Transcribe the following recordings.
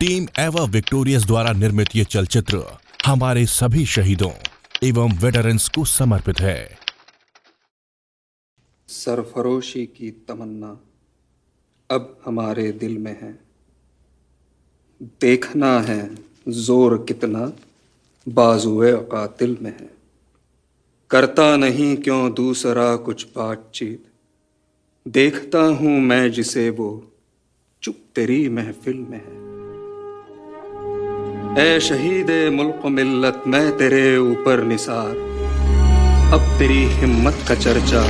Team ever victorious द्वारा निर्मित ये चलचित्र हमारे सभी शहीदों एवं वेटरन्स को समर्पित है। सरफरोशी की तमन्ना अब हमारे दिल में है, देखना है जोर कितना बाजुए कातिल में है। करता नहीं क्यों दूसरा कुछ बातचीत, देखता हूं मैं जिसे वो चुप तेरी महफिल में है। ऐ शहीदे मुल्क मिल्लत मैं तेरे ऊपर निसार, अब तेरी हिम्मत का चर्चा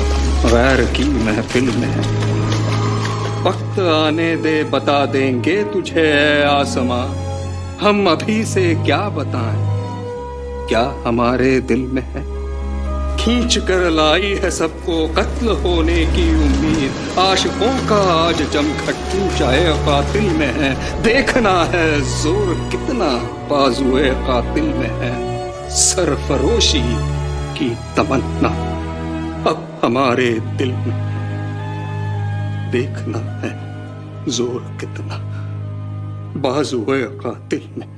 गैर की महफिल में है। वक्त आने दे बता देंगे तुझे ऐ आसमां, हम अभी से क्या बताएं क्या हमारे दिल में है। खींच कर लाई है सबको कत्ल होने की उम्मीद, आशिकों का आज जमघट ऊंचाए कातिल में है। देखना है जोर कितना बाजुए कातिल में है। सरफरोशी की तमन्ना अब हमारे दिल में है, देखना है जोर कितना बाजुए कातिल में है।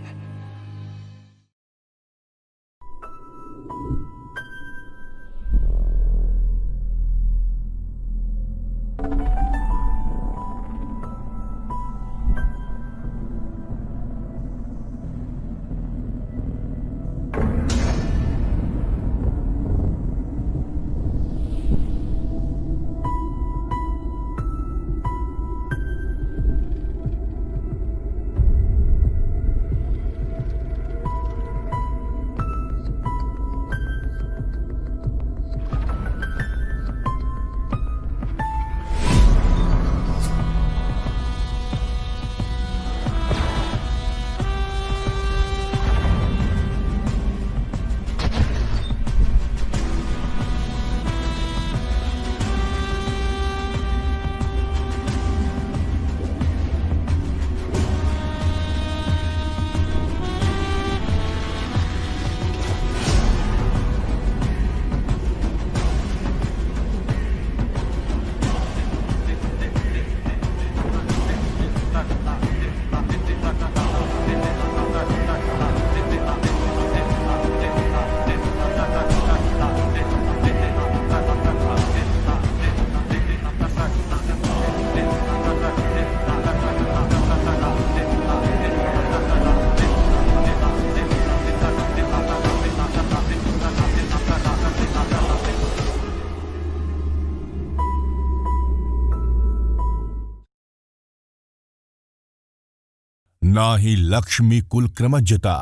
ना ही लक्ष्मी कुलक्रमज्जता,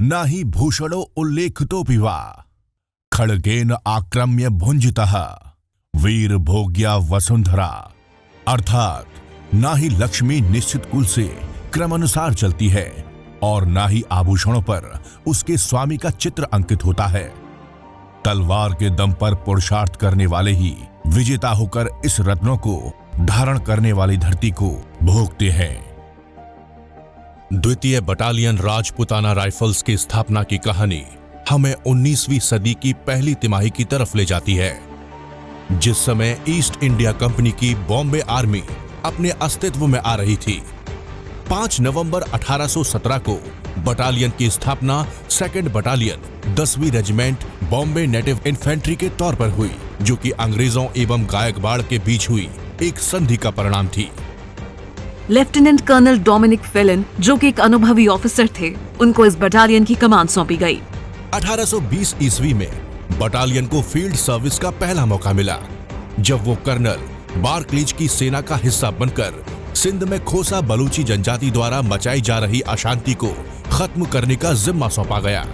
ना ही भूषणो उल्लेखितोऽपि वा, खड्गेन आक्रम्य भुञ्जितः वीर भोग्या वसुंधरा। अर्थात ना ही लक्ष्मी निश्चित कुल से क्रमानुसार चलती है और ना ही आभूषणों पर उसके स्वामी का चित्र अंकित होता है। तलवार के दम पर पुरुषार्थ करने वाले ही विजेता होकर इस रत्नों को धारण करने वाली धरती को भोगते हैं। द्वितीय बटालियन राजपुताना राइफल्स की स्थापना की कहानी हमें 19वीं सदी की पहली तिमाही की तरफ ले जाती है, जिस समय ईस्ट इंडिया कंपनी की बॉम्बे आर्मी अपने अस्तित्व में आ रही थी। 5 नवंबर 1817 को बटालियन की स्थापना 2nd बटालियन 10वीं रेजिमेंट बॉम्बे नेटिव इन्फेंट्री के तौर पर हुई, जो कि अंग्रेजों एवं गायकवाड़ के बीच हुई एक संधि का परिणाम थी। लेफ्टिनेंट कर्नल डोमिनिक फेलिन, जो कि एक अनुभवी ऑफिसर थे, उनको इस बटालियन की कमान सौंपी गई। 1820 ईस्वी में बटालियन को फील्ड सर्विस का पहला मौका मिला, जब वो कर्नल बार्कलीज की सेना का हिस्सा बनकर सिंध में खोसा बलूची जनजाति द्वारा मचाई जा रही अशांति को खत्म करने का जिम्मा सौंपा गया।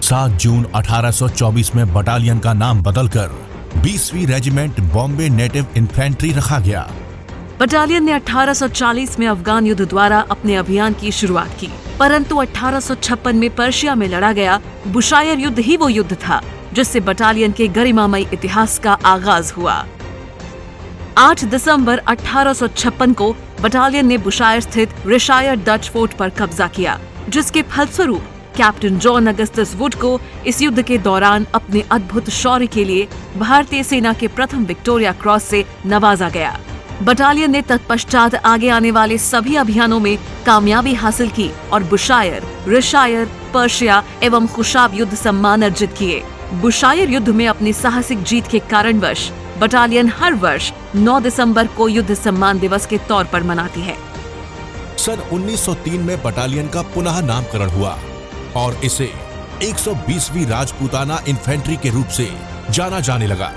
7 जून 1824 में बटालियन का नाम बदलकर 20वीं रेजिमेंट बॉम्बे नेटिव इन्फेंट्री रखा गया। बटालियन ने 1840 में अफगान युद्ध द्वारा अपने अभियान की शुरुआत की, परंतु 1856 में पर्शिया में लड़ा गया बुशायर युद्ध ही वो युद्ध था जिससे बटालियन के गरिमामय इतिहास का आगाज हुआ। 8 दिसंबर 1856 को बटालियन ने बुशायर स्थित रिशायर डच फोर्ट पर कब्जा किया, जिसके फलस्वरूप कैप्टन जॉन अगस्टस वुड को इस युद्ध के दौरान अपने अद्भुत शौर्य के लिए भारतीय सेना के प्रथम विक्टोरिया क्रॉस से नवाजा गया। बटालियन ने तत्पश्चात आगे आने वाले सभी अभियानों में कामयाबी हासिल की और बुशायर, रिशायर, पर्शिया एवं खुशाब युद्ध सम्मान अर्जित किए। बुशायर युद्ध में अपनी साहसिक जीत के कारणवश बटालियन हर वर्ष 9 दिसंबर को युद्ध सम्मान दिवस के तौर पर मनाती है। सन 1903 में बटालियन का पुनः नामकरण हुआ और इसे 120वीं राजपूताना इन्फेंट्री के रूप से जाना जाने लगा।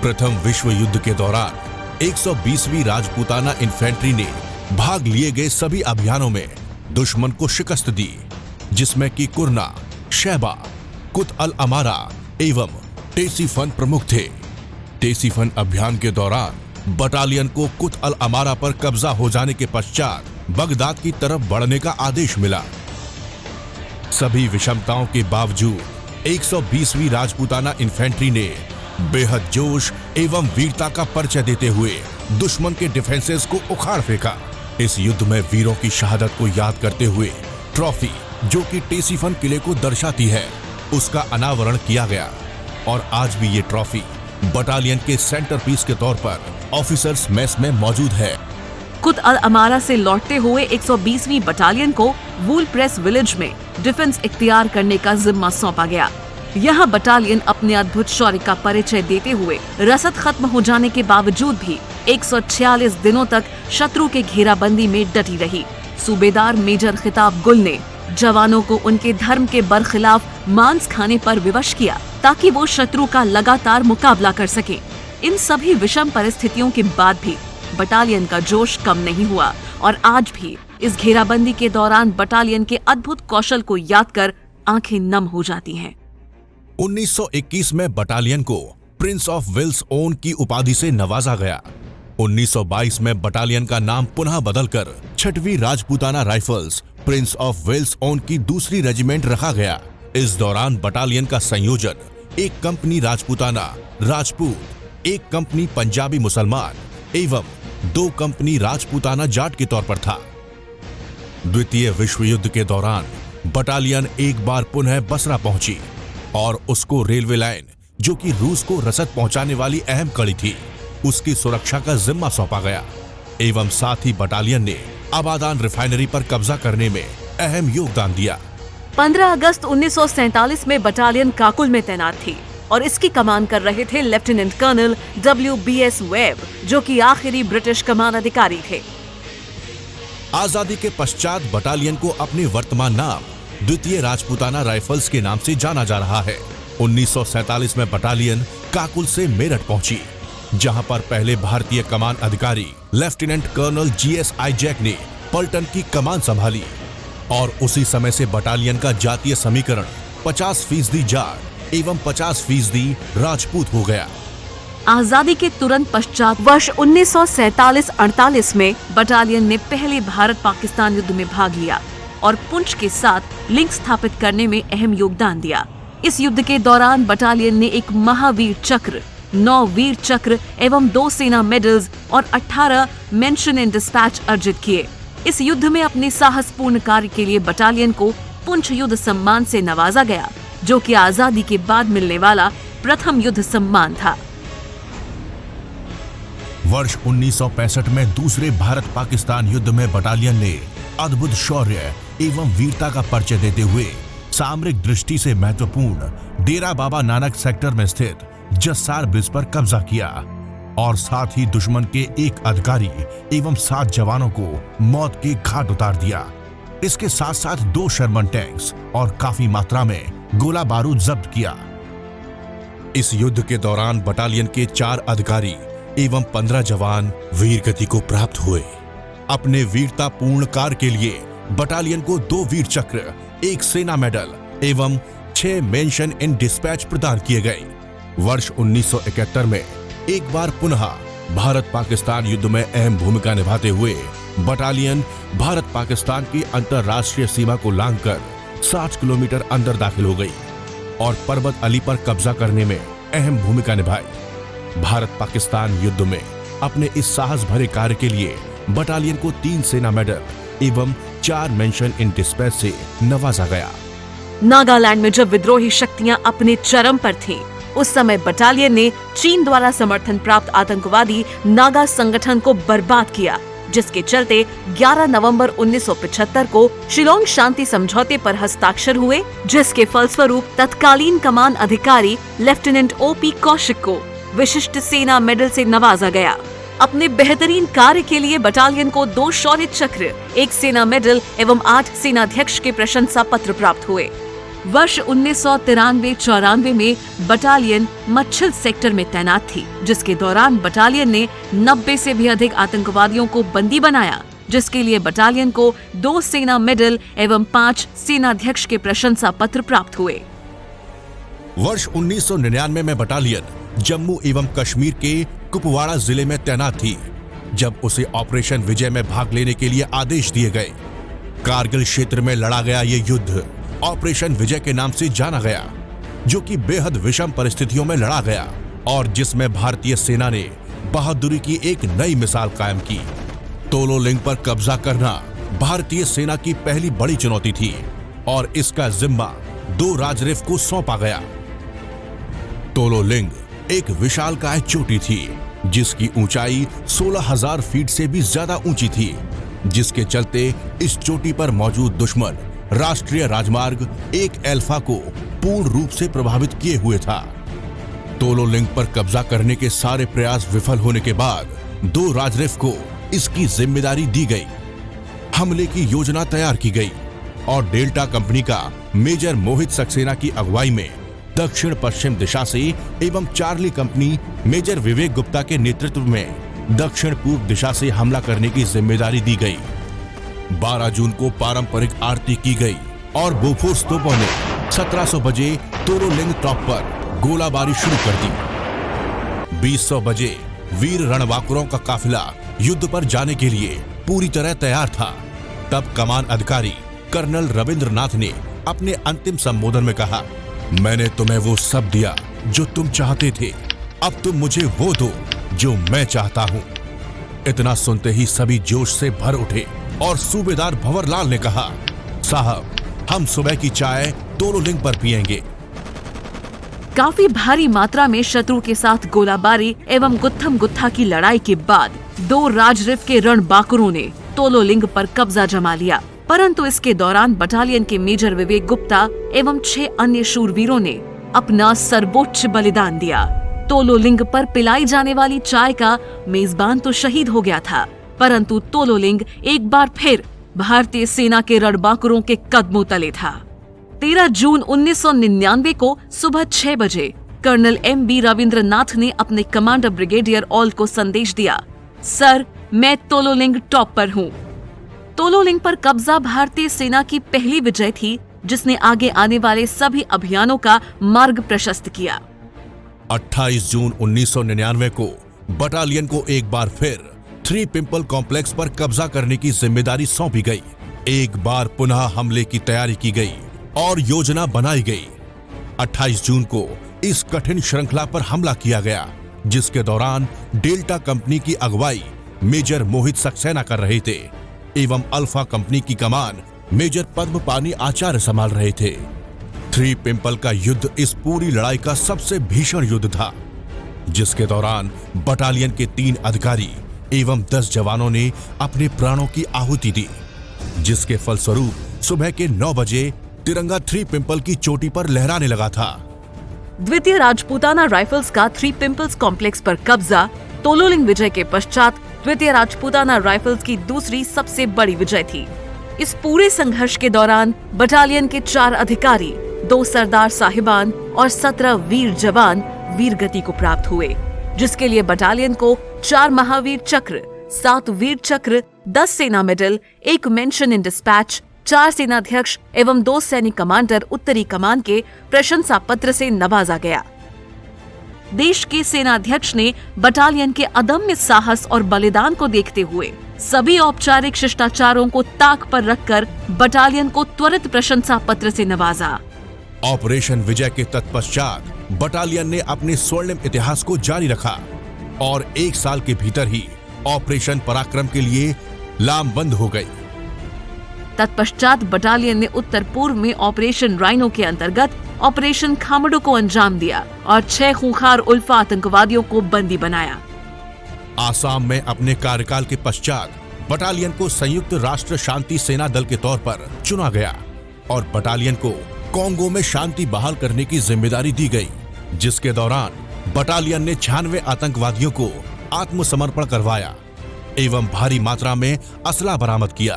प्रथम विश्व युद्ध के दौरान 120वीं राजपूताना इन्फेंट्री ने भाग लिए गए सभी अभियानों में दुश्मन को शिकस्त दी, जिसमें कि कुरना, शैबा, कुत अल अमारा एवं टेसीफन प्रमुख थे। टेसीफन अभियान के दौरान बटालियन को कुत अल अमारा पर कब्जा हो जाने के पश्चात बगदाद की तरफ बढ़ने का आदेश मिला। सभी विषमताओं के बावजूद 120वीं राजपूताना इन्फेंट्री ने बेहद जोश एवं वीरता का परिचय देते हुए दुश्मन के डिफेंसेस को उखाड़ फेंका। इस युद्ध में वीरों की शहादत को याद करते हुए ट्रॉफी, जो कि टेसीफन किले को दर्शाती है, उसका अनावरण किया गया और आज भी ये ट्रॉफी बटालियन के सेंटरपीस के तौर पर ऑफिसर्स मेस में मौजूद है। कुत अल अमारा से लौटते हुए 120वीं बटालियन को वूल प्रेस विलेज में डिफेंस इख्तियार करने का जिम्मा सौंपा गया। यह बटालियन अपने अद्भुत शौर्य का परिचय देते हुए रसद खत्म हो जाने के बावजूद भी 146 दिनों तक शत्रु के घेराबंदी में डटी रही। सूबेदार मेजर खिताब गुल ने जवानों को उनके धर्म के बरखिलाफ मांस खाने पर विवश किया ताकि वो शत्रु का लगातार मुकाबला कर सके। इन सभी विषम परिस्थितियों के बाद भी बटालियन का जोश कम नहीं हुआ और आज भी इस घेराबंदी के दौरान बटालियन के अद्भुत कौशल को याद कर आंखें नम हो जाती हैं। 1921 में बटालियन को प्रिंस ऑफ वेल्स ओन की उपाधि से नवाजा गया। 1922 में बटालियन का नाम पुनः बदलकर 6वीं Rajputana rifles prince of Wales own की दूसरी रेजिमेंट रखा गया। इस दौरान बटालियन का संयोजन 1 कंपनी राजपूताना राजपूत, 1 कंपनी पंजाबी मुसलमान एवं 2 कंपनी राजपूताना जाट के तौर पर था। द्वितीय विश्व युद्ध के दौरान बटालियन एक बार पुनः बसरा पहुंची और उसको रेलवे लाइन, जो कि रूस को रसद पहुंचाने वाली अहम कड़ी थी, उसकी सुरक्षा का जिम्मा सौंपा गया एवं साथ ही बटालियन ने आबादान रिफाइनरी पर कब्जा करने में अहम योगदान दिया। 15 अगस्त 1947 में बटालियन काकुल में तैनात थी और इसकी कमान कर रहे थे लेफ्टिनेंट कर्नल WBS वेब, जो कि आखिरी ब्रिटिश कमान अधिकारी थे। आजादी के पश्चात बटालियन को अपने वर्तमान नाम द्वितीय राजपूताना राइफल्स के नाम से जाना जा रहा है। 1947 में बटालियन काकुल से मेरठ पहुंची, जहां पर पहले भारतीय कमान अधिकारी लेफ्टिनेंट कर्नल GS आइजैक ने पलटन की कमान संभाली और उसी समय से बटालियन का जातीय समीकरण 50% जाट एवं 50% राजपूत हो गया। आजादी के तुरंत पश्चात वर्ष 1947-48 में बटालियन ने पहले भारत पाकिस्तान युद्ध में भाग लिया और पुंछ के साथ लिंक स्थापित करने में अहम योगदान दिया। इस युद्ध के दौरान बटालियन ने 1 महावीर चक्र, 9 वीर चक्र एवं 2 सेना मेडल्स और 18 मेंशन इन डिस्पैच अर्जित किए। इस युद्ध में अपने साहसपूर्ण कार्य के लिए बटालियन को पुंछ युद्ध सम्मान से नवाजा गया, जो कि आजादी के बाद मिलने वाला प्रथम युद्ध सम्मान था। वर्ष 1965 में दूसरे भारत पाकिस्तान युद्ध में बटालियन ने अद्भुत शौर्य एवं वीरता का परिचय देते हुए सामरिक दृष्टि से महत्वपूर्ण डेरा बाबा नानक सेक्टर में स्थित जस्सार ब्रिज पर कब्जा किया और साथ ही दुश्मन के 1 अधिकारी एवं 7 जवानों को मौत के घाट उतार दिया। इसके साथ साथ 2 शर्मन टैंक्स और काफी मात्रा में गोला बारूद जब्त किया। इस युद्ध के दौरान बटालियन के 4 अधिकारी एवं 15 जवान वीर गति को प्राप्त हुए। अपने वीरता पूर्ण कार्य के लिए बटालियन को 2 वीर चक्र, 1 सेना मेडल एवं 6 मेंशन इन डिस्पैच प्रदान किए गए। वर्ष 1971 में एक बार पुनः भारत पाकिस्तान युद्ध में अहम भूमिका निभाते हुए बटालियन भारत पाकिस्तान की अंतरराष्ट्रीय सीमा को लांघकर 60 किलोमीटर अंदर दाखिल हो गई और परबत अली पर कब्जा करने में अहम भूमिका निभाई। भारत पाकिस्तान युद्ध में अपने इस साहस भरे कार्य के लिए बटालियन को 3 सेना मेडल एवं 4 मेंशन इन डिस्पैच से नवाजा गया। नागालैंड में जब विद्रोही शक्तियां अपने चरम पर थीं, उस समय बटालियन ने चीन द्वारा समर्थन प्राप्त आतंकवादी नागा संगठन को बर्बाद किया, जिसके चलते 11 नवंबर 1975 को शिलोंग शांति समझौते पर हस्ताक्षर हुए, जिसके फलस्वरूप तत्कालीन कमान अधिकारी लेफ्टिनेंट ओपी कौशिक को विशिष्ट सेना मेडल से नवाजा गया। अपने बेहतरीन कार्य के लिए बटालियन को 2 शौर्य चक्र, 1 सेना मेडल एवं 8 सेनाध्यक्ष के प्रशंसा पत्र प्राप्त हुए। वर्ष 1993-94 में बटालियन मच्छल सेक्टर में तैनात थी, जिसके दौरान बटालियन ने 90 से भी अधिक आतंकवादियों को बंदी बनाया, जिसके लिए बटालियन को 2 सेना मेडल एवं 5 सेनाध्यक्ष के प्रशंसा पत्र प्राप्त हुए। वर्ष 1999 में बटालियन जम्मू एवं कश्मीर के कुपवाड़ा जिले में तैनात थी, जब उसे ऑपरेशन विजय में भाग लेने के लिए आदेश दिए गए। कारगिल क्षेत्र में लड़ा गया ये युद्ध ऑपरेशन विजय के नाम से जाना गया, जो कि बेहद विषम परिस्थितियों में लड़ा गया और जिसमें भारतीय सेना ने बहादुरी की एक नई मिसाल कायम की। तोलो लिंग पर कब्जा करना भारतीय सेना की पहली बड़ी चुनौती थी और इसका जिम्मा 2 राजरिफ को सौंपा गया। तोलो लिंग एक विशालकाय चोटी थी, जिसकी ऊंचाई 16,000 फीट से भी ज्यादा ऊंची थी, जिसके चलते इस चोटी पर मौजूद दुश्मन राष्ट्रीय राजमार्ग 1 अल्फा को पूर्ण रूप से प्रभावित किए हुए था। तोलो लिंग पर कब्जा करने के सारे प्रयास विफल होने के बाद 2 राजरिफ को इसकी जिम्मेदारी दी गई। हमले की योजना तैयार की गई और डेल्टा कंपनी का मेजर मोहित सक्सेना की अगुवाई में दक्षिण पश्चिम दिशा से एवं चार्ली कंपनी मेजर विवेक गुप्ता के नेतृत्व में दक्षिण पूर्व दिशा से हमला करने की जिम्मेदारी दी गई। 12 जून को पारंपरिक आरती की गई और बोफोर्स तोपों ने 1700 बजे तोलो लिंग टॉप पर गोलाबारी शुरू कर दी। 2000 बजे वीर रणबांकुरों का काफिला युद्ध पर जाने के लिए पूरी तरह तैयार था। तब कमान अधिकारी कर्नल रविंद्रनाथ ने अपने अंतिम संबोधन में कहा, मैंने तुम्हें वो सब दिया जो तुम चाहते थे, अब तुम मुझे वो दो जो मैं चाहता हूं। इतना सुनते ही सभी जोश से भर उठे और सूबेदार भंवरलाल ने कहा, साहब, हम सुबह की चाय तोलो लिंग पर पिएंगे। काफी भारी मात्रा में शत्रु के साथ गोलाबारी एवं गुत्थम गुत्था की लड़ाई के बाद 2 राजरिफ के रणबांकुरों ने तोलो लिंग पर कब्जा जमा लिया, परंतु इसके दौरान बटालियन के मेजर विवेक गुप्ता एवं 6 अन्य शूरवीरों ने अपना सर्वोच्च बलिदान दिया। तोलो लिंग पर पिलाई जाने वाली चाय का मेजबान तो शहीद हो गया था, परंतु तोलो लिंग एक बार फिर भारतीय सेना के रणबांकुरों के कदमों तले था। 13 जून 1999 को सुबह 6 बजे कर्नल M.B. रविंद्रनाथ ने अपने कमांडर ब्रिगेडियर ऑल को संदेश दिया, सर, मैं तोलो लिंग टॉप पर हूँ। तोलो लिंग पर कब्जा भारतीय सेना की पहली विजय थी, जिसने आगे आने वाले सभी अभियानों का मार्ग प्रशस्त किया। 28 जून 1999 को बटालियन को एक बार फिर 3 पिंपल कॉम्प्लेक्स पर कब्जा करने की जिम्मेदारी सौंपी गई। एक बार पुनः हमले की तैयारी की गई और योजना बनाई गई। 28 जून को इस कठिन श्रृंखला पर हमला किया गया, जिसके दौरान डेल्टा कंपनी की अगुवाई मेजर मोहित सक्सेना कर रहे थे एवं अल्फा कंपनी की कमान मेजर पद्मपानी आचार्य संभाल रहे थे। 3 पिंपल का युद्ध इस पूरी लड़ाई का सबसे भीषण युद्ध था, जिसके दौरान बटालियन के 3 अधिकारी एवं 10 जवानों ने अपने प्राणों की आहुति दी, जिसके फलस्वरूप सुबह के 9 बजे तिरंगा 3 पिंपल की चोटी पर लहराने लगा था। द्वितीय राजपूताना राइफल्स का 3 पिंपल्स कॉम्प्लेक्स पर कब्जा तोलो लिंग विजय के पश्चात द्वितीय राजपूताना राइफल्स की दूसरी सबसे बड़ी विजय थी। इस पूरे संघर्ष के दौरान बटालियन के 4 अधिकारी, 2 सरदार साहिबान और 17 वीर जवान वीर गति को प्राप्त हुए, जिसके लिए बटालियन को 4 महावीर चक्र, 7 वीर चक्र, 10 सेना मेडल, 1 मेंशन इन डिस्पैच, 4 सेनाध्यक्ष एवं 2 सैनिक कमांडर उत्तरी कमान के प्रशंसा पत्र से नवाजा गया। देश के सेनाध्यक्ष ने बटालियन के अदम्य साहस और बलिदान को देखते हुए सभी औपचारिक शिष्टाचारों को ताक पर रखकर बटालियन को त्वरित प्रशंसा पत्र से नवाजा। ऑपरेशन विजय के तत्पश्चात बटालियन ने अपने स्वर्णिम इतिहास को जारी रखा और 1 साल के भीतर ही ऑपरेशन पराक्रम के लिए लामबंद हो गई। तत्पश्चात बटालियन ने उत्तर पूर्व में ऑपरेशन राइनो के अंतर्गत ऑपरेशन खामडो को अंजाम दिया और 6 खूंखार उल्फा आतंकवादियों को बंदी बनाया। आसाम में अपने कार्यकाल के पश्चात बटालियन को संयुक्त राष्ट्र शांति सेना दल के तौर पर चुना गया और बटालियन को कोंगो में शांति बहाल करने की जिम्मेदारी दी गई, जिसके दौरान बटालियन ने 96 आतंकवादियों को आत्मसमर्पण करवाया एवं भारी मात्रा में असला बरामद किया।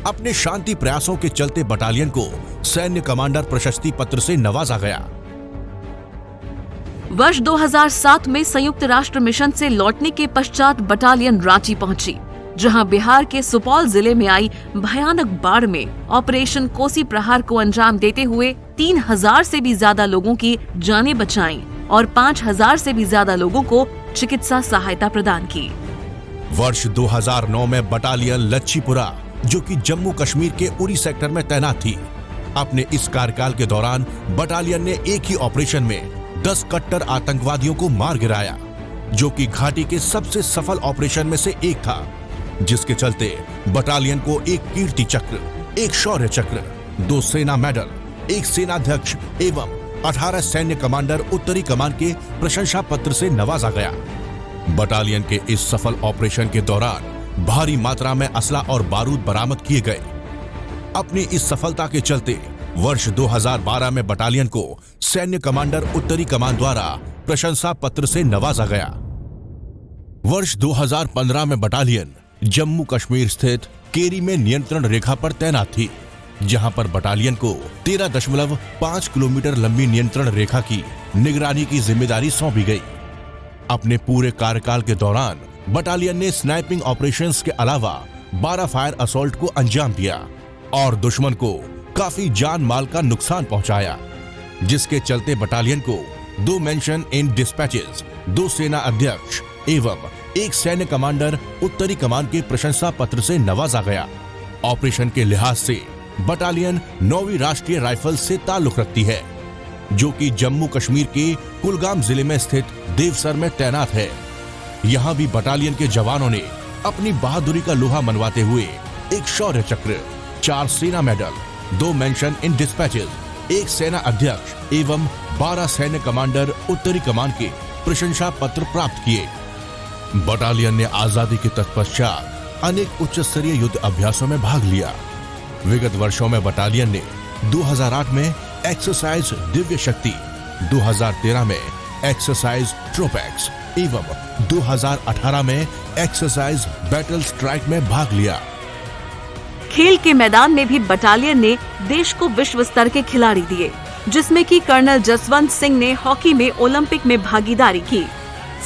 अपने शांति प्रयासों के चलते बटालियन को सैन्य कमांडर प्रशस्ति पत्र से नवाजा गया। वर्ष 2007 में संयुक्त राष्ट्र मिशन से लौटने के पश्चात बटालियन रांची पहुंची, जहां बिहार के सुपौल जिले में आई भयानक बाढ़ में ऑपरेशन कोसी प्रहार को अंजाम देते हुए 3000 से भी ज्यादा लोगों की जानें बचाईं और 5000 से भी ज्यादा लोगों को चिकित्सा सहायता प्रदान की। वर्ष 2009 में बटालियन लच्छीपुरा, जो कि जम्मू कश्मीर के उरी सेक्टर में तैनात थी, अपने इस कार्यकाल के दौरान बटालियन ने एक ही ऑपरेशन में 10 कट्टर आतंकवादियों को मार गिराया, जो कि घाटी के सबसे सफल ऑपरेशन में से एक था, जिसके चलते बटालियन को एक कीर्ति चक्र, एक शौर्य चक्र, 2 सेना मेडल, 1 सेनाध्यक्ष एवं 18 सैन्य कमांडर उत्तरी कमान के प्रशंसा पत्र से नवाजा गया। बटालियन के इस सफल ऑपरेशन के दौरान भारी मात्रा में असला और बारूद बरामद किए गए। अपनी इस सफलता के चलते वर्ष 2012 में बटालियन को सैन्य कमांडर उत्तरी कमान द्वारा प्रशंसा पत्र से नवाजा गया। वर्ष 2015 में बटालियन जम्मू कश्मीर स्थित केरी में नियंत्रण रेखा पर तैनात थी, जहां पर बटालियन को 13.5 किलोमीटर लंबी नियंत्रण रेखा की निगरानी की जिम्मेदारी सौंपी गई। अपने पूरे कार्यकाल के दौरान बटालियन ने स्नाइपिंग ऑपरेशंस के अलावा 12 फायर असॉल्ट को अंजाम दिया और दुश्मन को काफी जान माल का नुकसान पहुंचाया, जिसके चलते बटालियन को 2 मेंशन इन डिस्पैचेस, 2 सेना अध्यक्ष एवं 1 सैन्य कमांडर उत्तरी कमान के प्रशंसा पत्र से नवाजा गया। ऑपरेशन के लिहाज से बटालियन 9वीं राष्ट्रीय राइफल्स से ताल्लुक रखती है, जो कि जम्मू कश्मीर के कुलगाम जिले में स्थित देवसर में तैनात है। यहाँ भी बटालियन के जवानों ने अपनी बहादुरी का लोहा मनवाते हुए 1 शौर्य चक्र, 4 सेना मेडल, 2 मेंशन इन डिस्पैचेस, 1 सेना अध्यक्ष एवं 12 सैन्य कमांडर उत्तरी कमान के प्रशंसा पत्र प्राप्त किए। बटालियन ने आजादी के तत्पश्चात अनेक उच्च स्तरीय युद्ध अभ्यासों में भाग लिया। विगत वर्षों में बटालियन ने 2008 में एक्सरसाइज दिव्य शक्ति, 2013 में एक्सरसाइज ट्रोपैक्स एवं 2018 में एक्सरसाइज बैटल स्ट्राइक में भाग लिया। खेल के मैदान में भी बटालियन ने देश को विश्व स्तर के खिलाड़ी दिए, जिसमें कि कर्नल जसवंत सिंह ने हॉकी में ओलंपिक में भागीदारी की।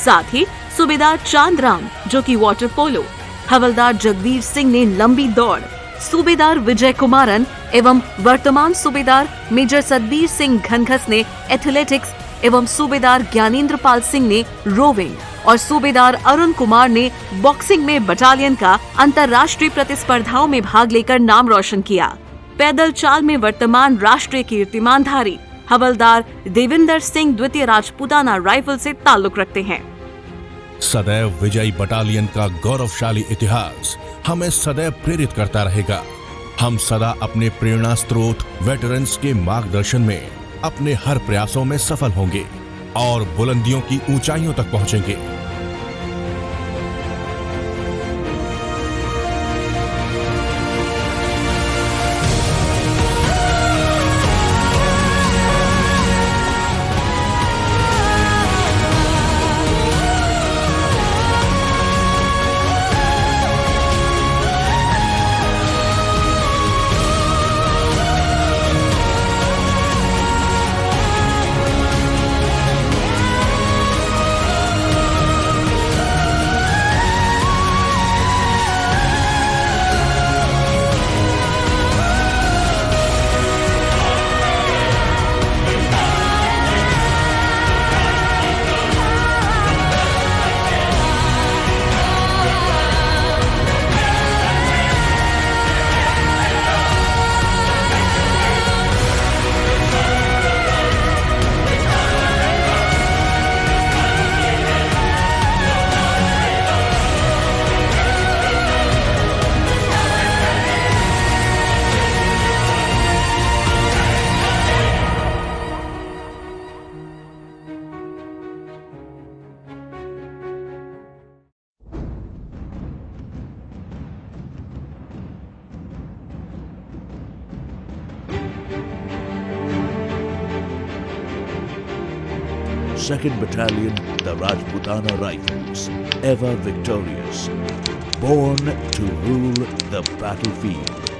साथ ही सूबेदार चांदराम, जो कि वाटर पोलो, हवलदार जगवीर सिंह ने लंबी दौड़, सूबेदार विजय कुमारन एवं वर्तमान सूबेदार मेजर सतबीर सिंह घनघस ने एथलेटिक्स एवं सूबेदार ज्ञानेंद्र पाल सिंह ने रोविंग और सूबेदार अरुण कुमार ने बॉक्सिंग में बटालियन का अंतर्राष्ट्रीय प्रतिस्पर्धाओं में भाग लेकर नाम रोशन किया। पैदल चाल में वर्तमान राष्ट्रीय कीर्तिमानधारी हवलदार देविंदर सिंह द्वितीय राजपूताना राइफल से ताल्लुक रखते हैं। सदैव विजयी बटालियन का गौरवशाली इतिहास हमें सदैव प्रेरित करता रहेगा। हम सदा अपने प्रेरणा स्रोत वेटरन्स के मार्गदर्शन में अपने हर प्रयासों में सफल होंगे और बुलंदियों की ऊंचाइयों तक पहुंचेंगे। 2nd Battalion, the Rajputana Rifles, ever victorious, born to rule the battlefield.